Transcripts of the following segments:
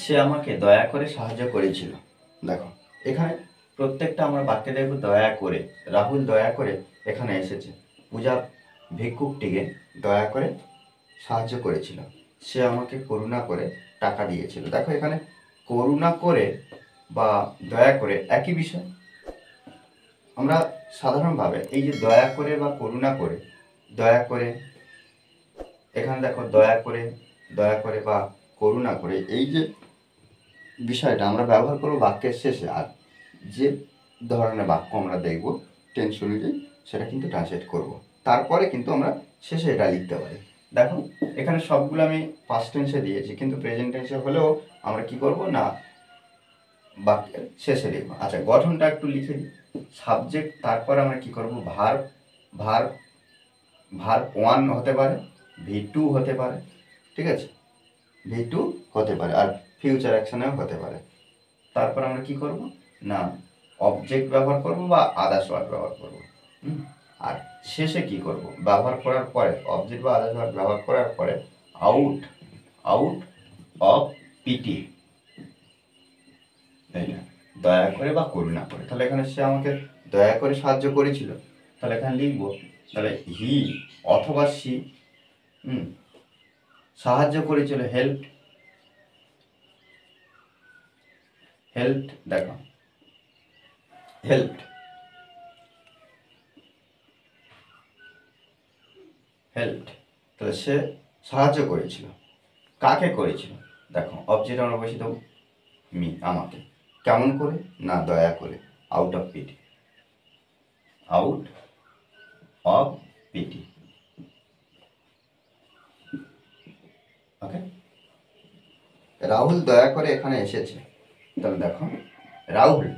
সে আমাকে দয়া করে সাহায্য করেছিল। দেখো এখানে প্রত্যেকটা আমরা বাক্যে দেখব দয়া করে। রাহুল দয়া করে এখানে এসেছে। পূজা ভিক্ষুকটিকে দয়া করে সাহায্য করেছিল। সে আমাকে করুণা করে টাকা দিয়েছিল। দেখো এখানে করুণা করে বা দয়া করে একই বিষয়। আমরা সাধারণভাবে এই যে দয়া করে বা করুণা করে, দয়া করে, এখানে দেখো দয়া করে বা করুণা করে, এই যে বিষয়টা আমরা ব্যবহার করবো বাক্যের শেষে। আর যে ধরনের বাক্য আমরা দেখব টেন্স অনুযায়ী সেটা কিন্তু ট্রান্সলেট করব। তারপরে কিন্তু আমরা শেষে এটা লিখতে পারি। দেখো এখানে সবগুলো আমি পাস্ট টেন্সে দিয়েছি, কিন্তু প্রেজেন্ট টেন্সে হলেও আমরা কি করব না বাক্যের শেষে লিখবো। আচ্ছা, গঠনটা একটু লিখে দিই। সাবজেক্ট, তারপর আমরা কি করব ভার্ব। ভার্ব ভার্ব 1 হতে পারে, V2 হতে পারে, ঠিক আছে, V2 হতে পারে, আর ফিউচার অ্যাকশনেও হতে পারে। তারপর আমরা কি করব না অবজেক্ট ব্যবহার করব বা আদার্স ওয়ার্ড ব্যবহার করব। আর শেষে কি করব, ব্যবহার করার পরে অবজেক্ট বা আদার্স ওয়ার্ড ব্যবহার করার পরে আউট আউট অফ পিটি, এইটা দয়া করে বা করুণা করে। তাহলে এখানে সে আমাকে দয়া করে সাহায্য করেছিল, তাহলে এখানে লিখবো তাহলে হি অথবা সি সাহায্য করেছিল, হেল্প হেল্প, দেখো হেল্প হেল্প, তাহলে সে সাহায্য করেছিল। কাকে করেছিল, দেখো অবজেক্ট আমরা বসে দেবো মি, আমাকে। কেমন করে, না দয়া করে, out of PT, out of pity. Okay, Rahul দয়া করে এখানে এসেছে। তাহলে দেখো রাহুল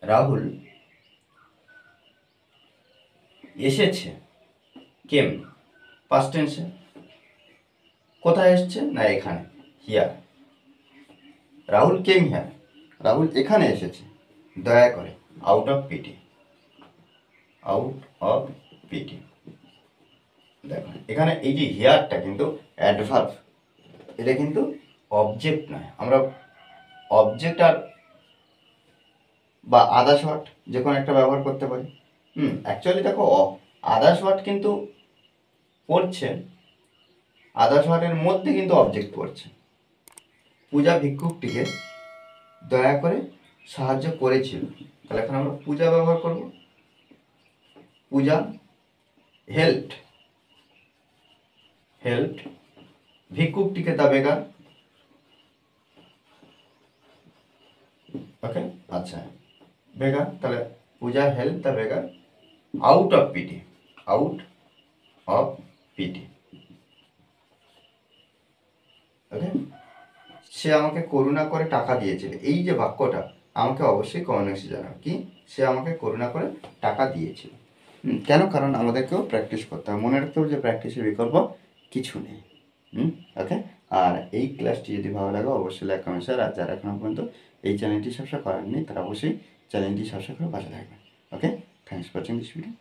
রাহুল এসেছে, কেম পাস্ট টেন্সে। কোথায় এসেছে, না এখানে, here. Rahul came here, Rahul এখানে এসেছে দয়া করে, out of PT, out of PT. দেখো এখানে এই যে হিয়ারটা কিন্তু অ্যাডভার্ব, এটা কিন্তু অবজেক্ট নয়। আমরা অবজেক্ট আর বা আদার্স ওয়ার্ড যে কোনো একটা ব্যবহার করতে পারি। অ্যাকচুয়ালি দেখো আদার্স ওয়ার্ড কিন্তু পড়ছে, আদার্স ওয়ার্ডের মধ্যে কিন্তু অবজেক্ট পড়ছে। পূজা ভিক্ষুকটিকে দয়া করে সাহায্য করেছিল, তাহলে এখন আমরা পূজা ব্যবহার করব। পূজা হেল্পড, হেল্পড ভিক্ষুকটিকে দ্য বেগার। ওকে, আচ্ছা বেগার, তাহলে Puja help the beggar out of PT, out of pity. Okay, সে আমাকে করুণা করে টাকা দিয়েছিল। এই যে বাক্যটা আমাকে অবশ্যই কমেন্ট বক্সে জানাও কি সে আমাকে করুণা করে টাকা দিয়েছিল। কেন, কারণ আমাদেরকেও প্র্যাকটিস করতে হবে। মনে রাখতে হবে যে প্র্যাকটিসের বিকল্প কিছু নেই। ওকে, আর এই ক্লাসটি যদি ভালো লাগে অবশ্যই লাইক কমেন্ট শেয়ার। আর যারা এখনো পর্যন্ত এই চ্যানেলটি সাবস্ক্রাইব করেননি তারা অবশ্যই চ্যানেলটি সাবস্ক্রাইব করে পাশে থাকবেন। Okay, thanks for watching this video.